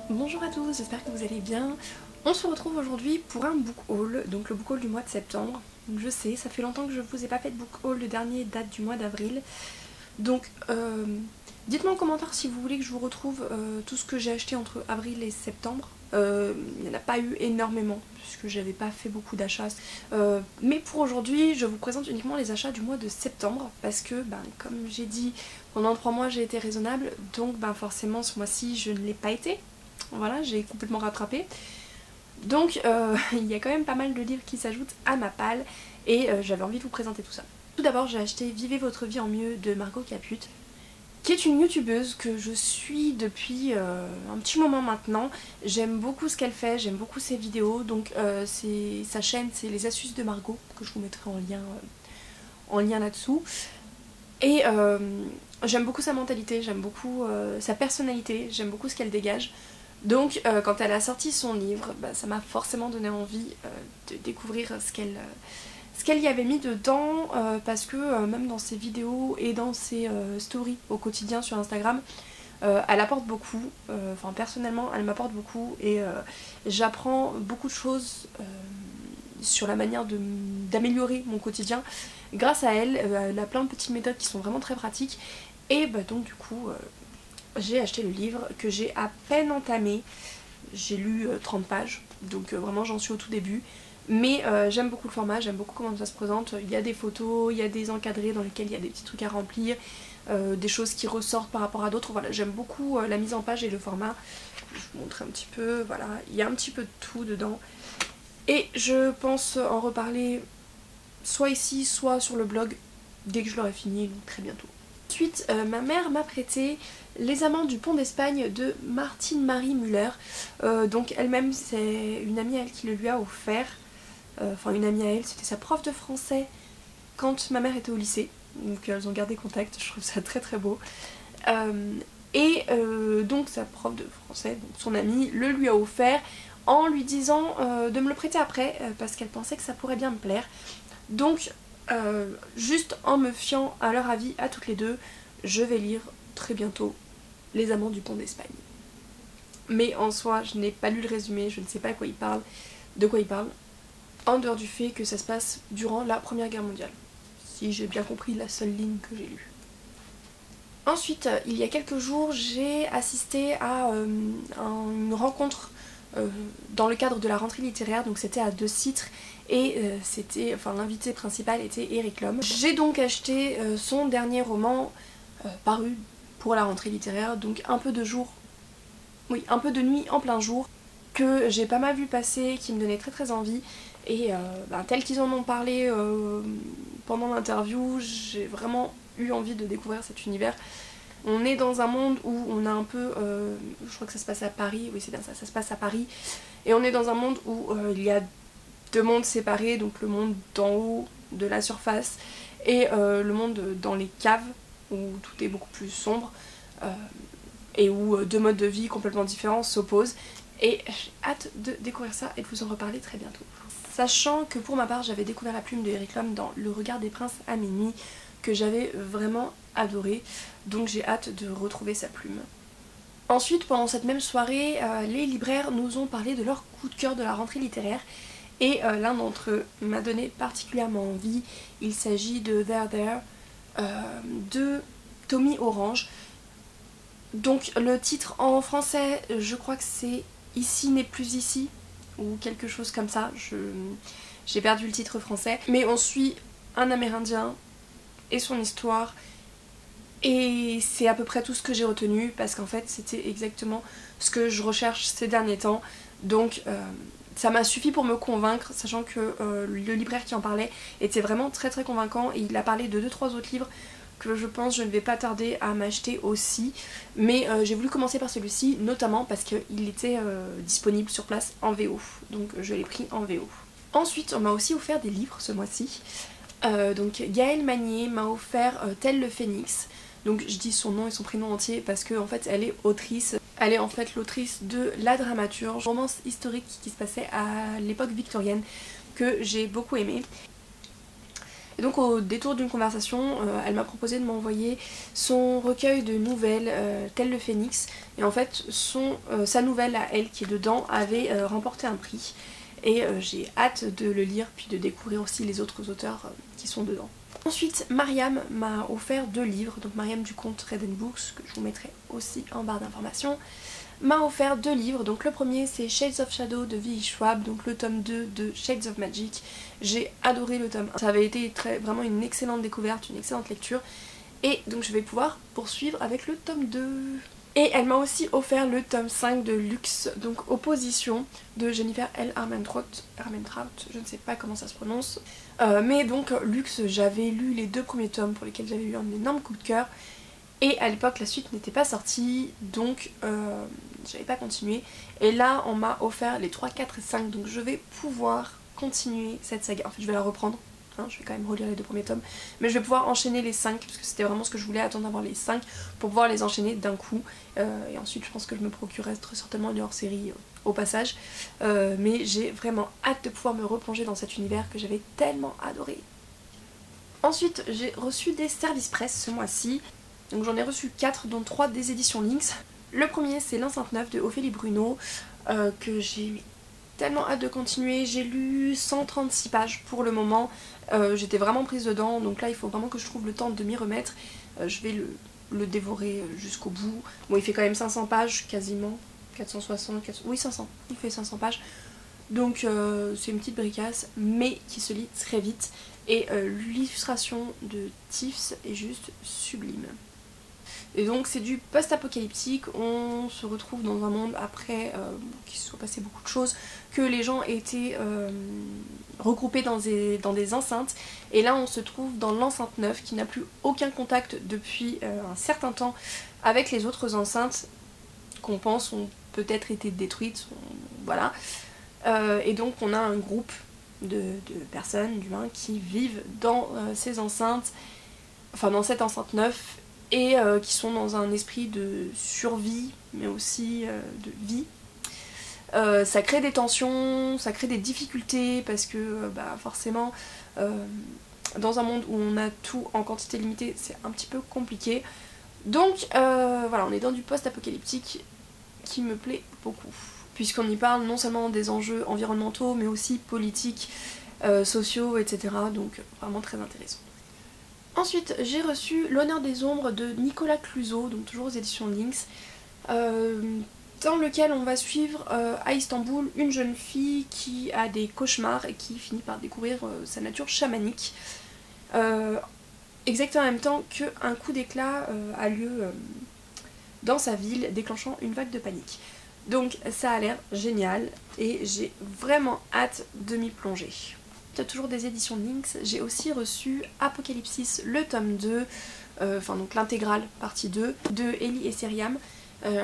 Bonjour à tous, j'espère que vous allez bien. On se retrouve aujourd'hui pour un book haul, donc le book haul du mois de septembre. Donc je sais, ça fait longtemps que je vous ai pas fait de book haul, le dernier date du mois d'avril. Donc dites-moi en commentaire si vous voulez que je vous retrouve tout ce que j'ai acheté entre avril et septembre. Il n'y en a pas eu énormément puisque j'avais pas fait beaucoup d'achats. Mais pour aujourd'hui, je vous présente uniquement les achats du mois de septembre parce que, comme j'ai dit, pendant 3 mois j'ai été raisonnable, donc forcément ce mois-ci je ne l'ai pas été. Voilà, j'ai complètement rattrapé. Donc il y a quand même pas mal de livres qui s'ajoutent à ma palle et j'avais envie de vous présenter tout ça. Tout d'abord j'ai acheté Vivez votre vie en mieux de Margot Caput, qui est une youtubeuse que je suis depuis un petit moment maintenant. J'aime beaucoup ce qu'elle fait, j'aime beaucoup ses vidéos, donc sa chaîne c'est Les Astuces de Margot, que je vous mettrai en lien là-dessous. Et j'aime beaucoup sa mentalité, j'aime beaucoup sa personnalité, j'aime beaucoup ce qu'elle dégage. Donc quand elle a sorti son livre, ça m'a forcément donné envie de découvrir ce qu'elle y avait mis dedans, parce que même dans ses vidéos et dans ses stories au quotidien sur Instagram, elle apporte beaucoup, enfin personnellement elle m'apporte beaucoup et j'apprends beaucoup de choses sur la manière d'améliorer mon quotidien grâce à elle. Elle a plein de petites méthodes qui sont vraiment très pratiques et donc du coup j'ai acheté le livre que j'ai à peine entamé. J'ai lu 30 pages, donc vraiment j'en suis au tout début. Mais j'aime beaucoup le format, j'aime beaucoup comment ça se présente. Il y a des photos, il y a des encadrés dans lesquels il y a des petits trucs à remplir, des choses qui ressortent par rapport à d'autres. Voilà, j'aime beaucoup la mise en page et le format. Je vous montre un petit peu, voilà, il y a un petit peu de tout dedans. Et je pense en reparler soit ici, soit sur le blog dès que je l'aurai fini, donc très bientôt. Ensuite, ma mère m'a prêté Les Amants du Pont d'Espagne de Martine Marie Müller. Donc elle-même, c'est une amie à elle qui le lui a offert. Enfin une amie à elle, c'était sa prof de français quand ma mère était au lycée. Donc elles ont gardé contact, je trouve ça très très beau. Donc sa prof de français, donc son amie, le lui a offert en lui disant de me le prêter après parce qu'elle pensait que ça pourrait bien me plaire. Donc juste en me fiant à leur avis à toutes les deux, je vais lire très bientôt Les Amants du Pont d'Espagne. Mais en soi, je n'ai pas lu le résumé, je ne sais pas de quoi il parle, en dehors du fait que ça se passe durant la Première Guerre mondiale. Si j'ai bien compris la seule ligne que j'ai lue. Ensuite, il y a quelques jours, j'ai assisté à une rencontre dans le cadre de la rentrée littéraire, donc c'était à Deux Citres et l'invité principal était Eric Lhomme. J'ai donc acheté son dernier roman paru pour la rentrée littéraire, donc un peu de nuit en plein jour, que j'ai pas mal vu passer, qui me donnait très très envie et tel qu'ils en ont parlé pendant l'interview, j'ai vraiment eu envie de découvrir cet univers. On est dans un monde où on a un peu, je crois que ça se passe à Paris, oui c'est bien ça, ça se passe à Paris, et on est dans un monde où il y a deux mondes séparés, donc le monde d'en haut de la surface et le monde dans les caves où tout est beaucoup plus sombre et où deux modes de vie complètement différents s'opposent, et j'ai hâte de découvrir ça et de vous en reparler très bientôt. Sachant que pour ma part j'avais découvert la plume de Eric Lhomme dans Le Regard des Princes à minuit, que j'avais vraiment adoré, donc j'ai hâte de retrouver sa plume. Ensuite, pendant cette même soirée, les libraires nous ont parlé de leur coup de cœur de la rentrée littéraire et l'un d'entre eux m'a donné particulièrement envie. Il s'agit de There de Tommy Orange. Donc le titre en français, je crois que c'est Ici n'est plus ici ou quelque chose comme ça, j'ai perdu le titre français, mais on suit un Amérindien et son histoire et c'est à peu près tout ce que j'ai retenu parce qu'en fait c'était exactement ce que je recherche ces derniers temps, donc ça m'a suffi pour me convaincre, sachant que le libraire qui en parlait était vraiment très très convaincant et il a parlé de 2-3 autres livres que je pense je ne vais pas tarder à m'acheter aussi, mais j'ai voulu commencer par celui-ci notamment parce qu'il était disponible sur place en VO, donc je l'ai pris en VO. Ensuite on m'a aussi offert des livres ce mois-ci. Donc Gaëlle Magnier m'a offert Tel le Phénix, donc je dis son nom et son prénom entier parce que en fait elle est autrice. Elle est en fait l'autrice de La Dramaturge, romance historique qui se passait à l'époque victorienne que j'ai beaucoup aimé. Et donc au détour d'une conversation, elle m'a proposé de m'envoyer son recueil de nouvelles, tel le Phénix. Et en fait, sa nouvelle à elle qui est dedans avait remporté un prix. Et j'ai hâte de le lire, puis de découvrir aussi les autres auteurs qui sont dedans. Ensuite, Mariam m'a offert 2 livres, donc Mariam du compte Read & Books, que je vous mettrai aussi en barre d'informations, m'a offert 2 livres. Donc le premier c'est Shades of Shadow de V.E. Schwab, donc le tome 2 de Shades of Magic. J'ai adoré le tome 1, ça avait été vraiment une excellente découverte, une excellente lecture. Et donc je vais pouvoir poursuivre avec le tome 2. Et elle m'a aussi offert le tome 5 de Luxe, donc Opposition, de Jennifer L. Armentrout, je ne sais pas comment ça se prononce. Mais donc Luxe, j'avais lu les 2 premiers tomes pour lesquels j'avais eu un énorme coup de cœur. Et à l'époque la suite n'était pas sortie, donc j'avais pas continué. Et là on m'a offert les 3, 4 et 5, donc je vais pouvoir continuer cette saga. En fait je vais la reprendre. Je vais quand même relire les 2 premiers tomes, mais je vais pouvoir enchaîner les 5 parce que c'était vraiment ce que je voulais, attendre d'avoir les 5 pour pouvoir les enchaîner d'un coup. Et ensuite je pense que je me procurerai très certainement une hors-série au passage, mais j'ai vraiment hâte de pouvoir me replonger dans cet univers que j'avais tellement adoré. Ensuite j'ai reçu des services presse ce mois-ci, donc j'en ai reçu 4 dont 3 des éditions Lynx. Le premier c'est L'Enceinte Neuve de Ophélie Bruno, que j'ai tellement hâte de continuer. J'ai lu 136 pages pour le moment, j'étais vraiment prise dedans, donc là il faut vraiment que je trouve le temps de m'y remettre. Je vais le dévorer jusqu'au bout. Bon, il fait quand même 500 pages quasiment, 460, oui 500, il fait 500 pages, donc c'est une petite bricasse mais qui se lit très vite, et l'illustration de Tiffs est juste sublime. Et donc c'est du post-apocalyptique, on se retrouve dans un monde après qu'il se soit passé beaucoup de choses, que les gens étaient regroupés dans des enceintes, et là on se trouve dans l'enceinte neuve qui n'a plus aucun contact depuis un certain temps avec les autres enceintes qu'on pense ont peut-être été détruites, voilà. Et donc on a un groupe de personnes, d'humains qui vivent dans ces enceintes, enfin dans cette enceinte neuve, et qui sont dans un esprit de survie mais aussi de vie. Ça crée des tensions, ça crée des difficultés parce que forcément dans un monde où on a tout en quantité limitée c'est un petit peu compliqué. Donc voilà, on est dans du post-apocalyptique qui me plaît beaucoup, puisqu'on y parle non seulement des enjeux environnementaux mais aussi politiques, sociaux, etc. Donc vraiment très intéressant. Ensuite, j'ai reçu L'Honneur des Ombres de Nicolas Clouseau, donc toujours aux éditions Lynx, dans lequel on va suivre à Istanbul une jeune fille qui a des cauchemars et qui finit par découvrir sa nature chamanique. Exactement en même temps qu'un coup d'éclat a lieu dans sa ville, déclenchant une vague de panique. Donc ça a l'air génial et j'ai vraiment hâte de m'y plonger. Toujours des éditions Lynx, j'ai aussi reçu Apocalypsis le tome 2, enfin donc l'intégrale partie 2 de Ellie et Seriam.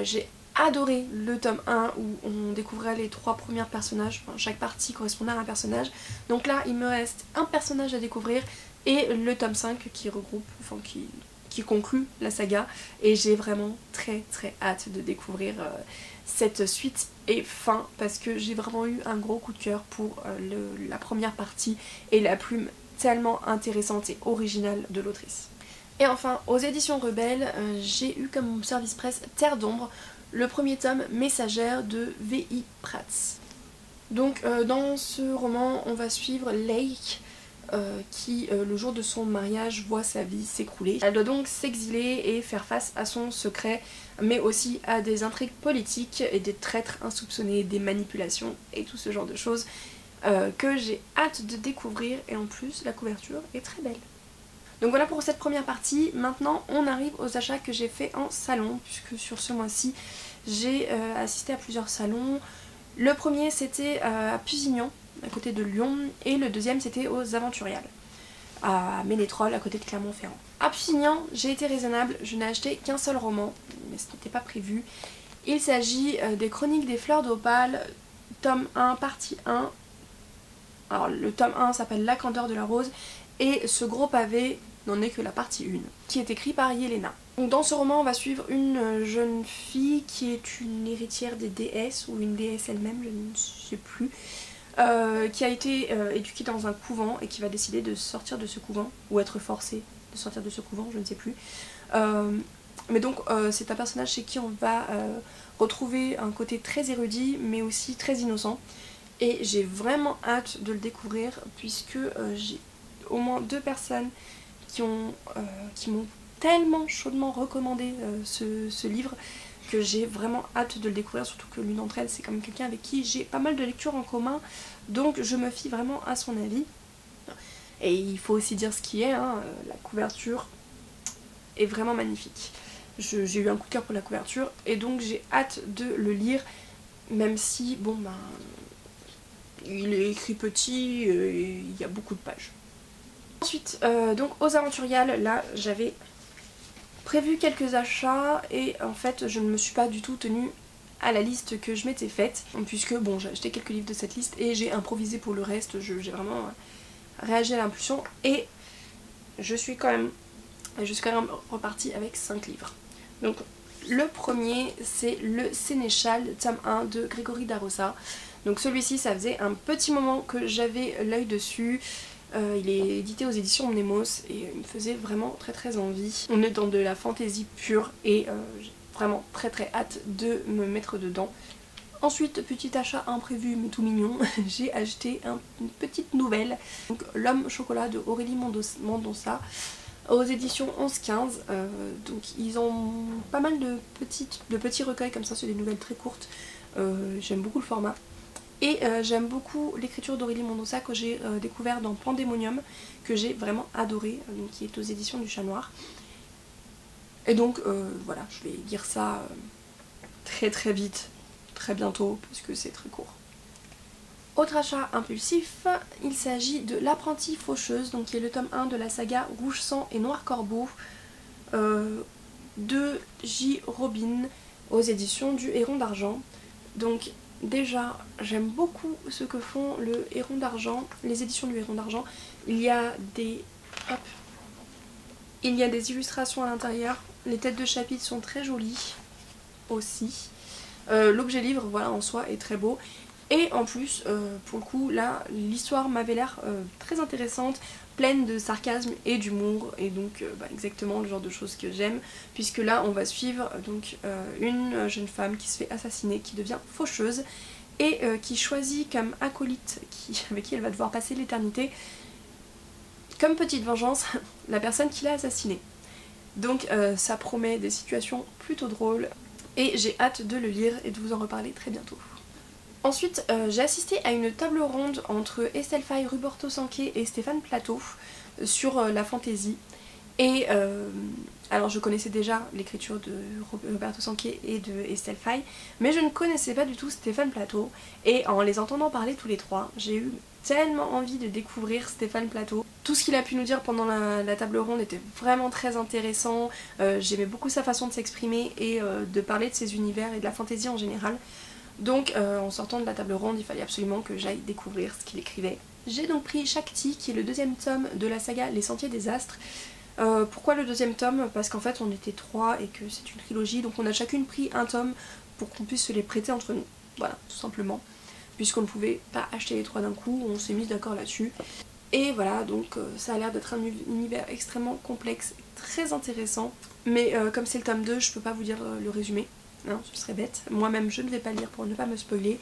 J'ai adoré le tome 1 où on découvrait les 3 premiers personnages, enfin, chaque partie correspondait à un personnage. Donc là il me reste un personnage à découvrir et le tome 5 qui regroupe, enfin qui conclut la saga, et j'ai vraiment très hâte de découvrir cette suite et fin, parce que j'ai vraiment eu un gros coup de cœur pour la première partie et la plume tellement intéressante et originale de l'autrice. Et enfin, aux éditions Rebelles, j'ai eu comme service presse Terre d'ombre, le premier tome Messagère de V.I. Prats. Donc dans ce roman, on va suivre Lake, qui le jour de son mariage voit sa vie s'écrouler. Elle doit donc s'exiler et faire face à son secret, mais aussi à des intrigues politiques et des traîtres insoupçonnés, des manipulations et tout ce genre de choses que j'ai hâte de découvrir, et en plus la couverture est très belle. Donc voilà pour cette première partie. Maintenant on arrive aux achats que j'ai fait en salon, puisque sur ce mois-ci j'ai assisté à plusieurs salons. Le premier c'était à Pusignan, à côté de Lyon, et le deuxième c'était aux Aventuriales, à Ménétrol, à côté de Clermont-Ferrand. À Pusignan, j'ai été raisonnable, je n'ai acheté qu'un seul roman, mais ce n'était pas prévu. Il s'agit des Chroniques des Fleurs d'Opale, tome 1, partie 1. Alors le tome 1 s'appelle La Candeur de la Rose, et ce gros pavé n'en est que la partie 1, qui est écrit par Yelena. Donc dans ce roman, on va suivre une jeune fille qui est une héritière des déesses, ou une déesse elle-même, je ne sais plus, qui a été éduqué dans un couvent et qui va décider de sortir de ce couvent, ou être forcé de sortir de ce couvent, je ne sais plus. Mais donc c'est un personnage chez qui on va retrouver un côté très érudit mais aussi très innocent. Et j'ai vraiment hâte de le découvrir puisque j'ai au moins 2 personnes qui m'ont tellement chaudement recommandé ce livre que j'ai vraiment hâte de le découvrir, surtout que l'une d'entre elles c'est quand même quelqu'un avec qui j'ai pas mal de lectures en commun, donc je me fie vraiment à son avis. Et il faut aussi dire ce qui est, hein, la couverture est vraiment magnifique. J'ai eu un coup de cœur pour la couverture et donc j'ai hâte de le lire, même si bon ben il est écrit petit et il y a beaucoup de pages. Ensuite donc aux Aventuriales, là j'avais prévu quelques achats et en fait je ne me suis pas du tout tenue à la liste que je m'étais faite, puisque bon j'ai acheté quelques livres de cette liste et j'ai improvisé pour le reste, j'ai vraiment réagi à l'impulsion et je suis quand même repartie avec 5 livres. Donc le premier c'est le Sénéchal tome 1 de Grégory Darossa. Donc celui-ci ça faisait un petit moment que j'avais l'œil dessus. Il est édité aux éditions Mnemos et il me faisait vraiment très envie. On est dans de la fantaisie pure et j'ai vraiment très hâte de me mettre dedans. Ensuite, petit achat imprévu mais tout mignon, j'ai acheté une petite nouvelle, donc L'Homme Chocolat de Aurélie Mendonça aux éditions 11-15. Donc ils ont pas mal de petits recueils comme ça, c'est des nouvelles très courtes. J'aime beaucoup le format. Et j'aime beaucoup l'écriture d'Aurélie Mendonça que j'ai découvert dans Pandémonium, que j'ai vraiment adoré, qui est aux éditions du Chat Noir. Et donc voilà, je vais lire ça très vite, très bientôt, parce que c'est très court. Autre achat impulsif, il s'agit de L'Apprentie Faucheuse, donc qui est le tome 1 de la saga Rouge Sang et Noir Corbeau de J. Robin aux éditions du Héron d'Argent. Donc déjà, j'aime beaucoup ce que font le Héron d'Argent, les éditions du Héron d'Argent. Il y a des illustrations à l'intérieur, les têtes de chapitre sont très jolies aussi. L'objet livre, voilà, en soi est très beau. Et en plus, pour le coup, là, l'histoire m'avait l'air très intéressante, pleine de sarcasme et d'humour, et donc exactement le genre de choses que j'aime, puisque là, on va suivre donc une jeune femme qui se fait assassiner, qui devient faucheuse, et qui choisit comme acolyte avec qui elle va devoir passer l'éternité, comme petite vengeance, la personne qui l'a assassinée. Donc ça promet des situations plutôt drôles, et j'ai hâte de le lire et de vous en reparler très bientôt. Ensuite, j'ai assisté à une table ronde entre Estelle Faye, Roberto Sanquet et Stéphane Plateau sur la fantaisie. Et alors je connaissais déjà l'écriture de Roberto Sanquet et de Estelle Faye, mais je ne connaissais pas du tout Stéphane Plateau. Et en les entendant parler tous les trois, j'ai eu tellement envie de découvrir Stéphane Plateau. Tout ce qu'il a pu nous dire pendant la table ronde était vraiment très intéressant. J'aimais beaucoup sa façon de s'exprimer et de parler de ses univers et de la fantaisie en général. Donc en sortant de la table ronde, il fallait absolument que j'aille découvrir ce qu'il écrivait. J'ai donc pris Shakti, qui est le 2e tome de la saga Les Sentiers des Astres. Pourquoi le 2e tome? Parce qu'en fait on était 3 et que c'est une trilogie, donc on a chacune pris un tome pour qu'on puisse se les prêter entre nous. Voilà, tout simplement. Puisqu'on ne pouvait pas acheter les 3 d'un coup, on s'est mis d'accord là-dessus. Et voilà, donc ça a l'air d'être un univers extrêmement complexe, très intéressant. Mais comme c'est le tome 2, je peux pas vous dire le résumé. Non, ce serait bête. Moi-même, je ne vais pas le lire pour ne pas me spoiler.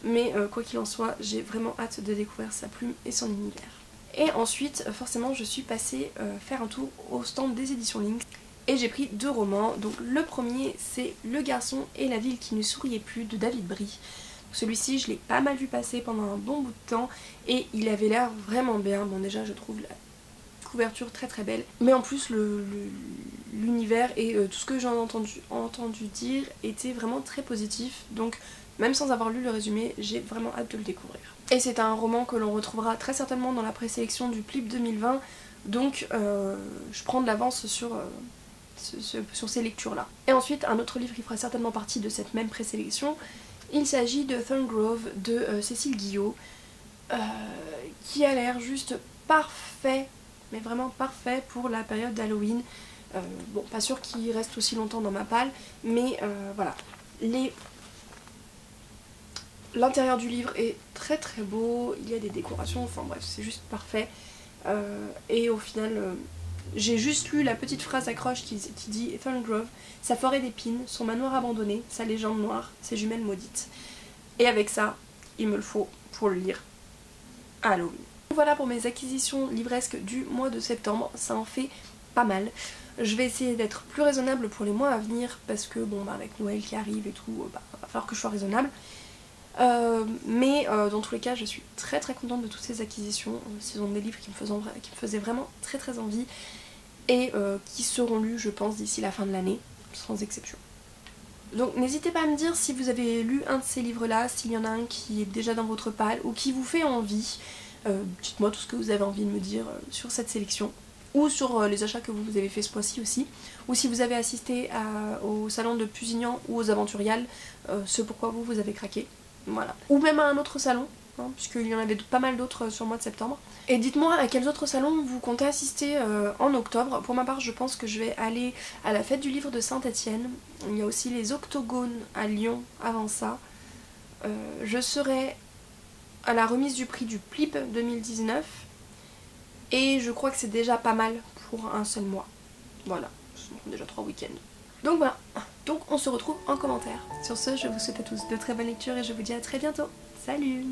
Mais quoi qu'il en soit, j'ai vraiment hâte de découvrir sa plume et son univers. Et ensuite, forcément, je suis passée faire un tour au stand des éditions Lynx. Et j'ai pris 2 romans. Donc le premier, c'est Le Garçon et la ville qui ne souriait plus de David Brie. Celui-ci, je l'ai pas mal vu passer pendant un bon bout de temps. Et il avait l'air vraiment bien. Bon, déjà, je trouve la couverture très belle, mais en plus l'univers et tout ce que j'en ai entendu dire était vraiment très positif, donc même sans avoir lu le résumé, j'ai vraiment hâte de le découvrir. Et c'est un roman que l'on retrouvera très certainement dans la présélection du PLIP 2020, donc je prends de l'avance sur ces lectures là. Et ensuite un autre livre qui fera certainement partie de cette même présélection, il s'agit de Thorngrove de Cécile Guillot, qui a l'air juste parfait, mais vraiment parfait pour la période d'Halloween. Bon, pas sûr qu'il reste aussi longtemps dans ma palle, mais voilà. L'intérieur du livre est très très beau, il y a des décorations, enfin bref, c'est juste parfait. Et au final, j'ai juste lu la petite phrase accroche qui dit Thorngrove, sa forêt d'épines, son manoir abandonné, sa légende noire, ses jumelles maudites. Et avec ça, il me le faut pour le lire à Halloween. Voilà pour mes acquisitions livresques du mois de septembre, ça en fait pas mal. Je vais essayer d'être plus raisonnable pour les mois à venir parce que bon bah avec Noël qui arrive et tout, bah, va falloir que je sois raisonnable. Mais dans tous les cas je suis très très contente de toutes ces acquisitions. Ce sont des livres qui me faisaient vraiment très très envie et qui seront lus je pense d'ici la fin de l'année, sans exception. Donc n'hésitez pas à me dire si vous avez lu un de ces livres là, s'il y en a un qui est déjà dans votre palle ou qui vous fait envie. Dites-moi tout ce que vous avez envie de me dire sur cette sélection ou sur les achats que vous avez fait ce mois-ci aussi, ou si vous avez assisté au salon de Pusignan ou aux Aventuriales, ce pourquoi vous avez craqué, voilà. Ou même à un autre salon, hein, puisqu'il y en avait pas mal d'autres sur le mois de septembre. Et dites-moi à quels autres salons vous comptez assister en octobre. Pour ma part je pense que je vais aller à la fête du livre de Saint-Etienne, il y a aussi les Octogones à Lyon avant ça, je serai à la remise du prix du PLIP 2019 et je crois que c'est déjà pas mal pour un seul mois. Voilà, ce sont déjà 3 week-ends. Donc voilà, donc on se retrouve en commentaire. Sur ce, je vous souhaite à tous de très bonnes lectures et je vous dis à très bientôt. Salut!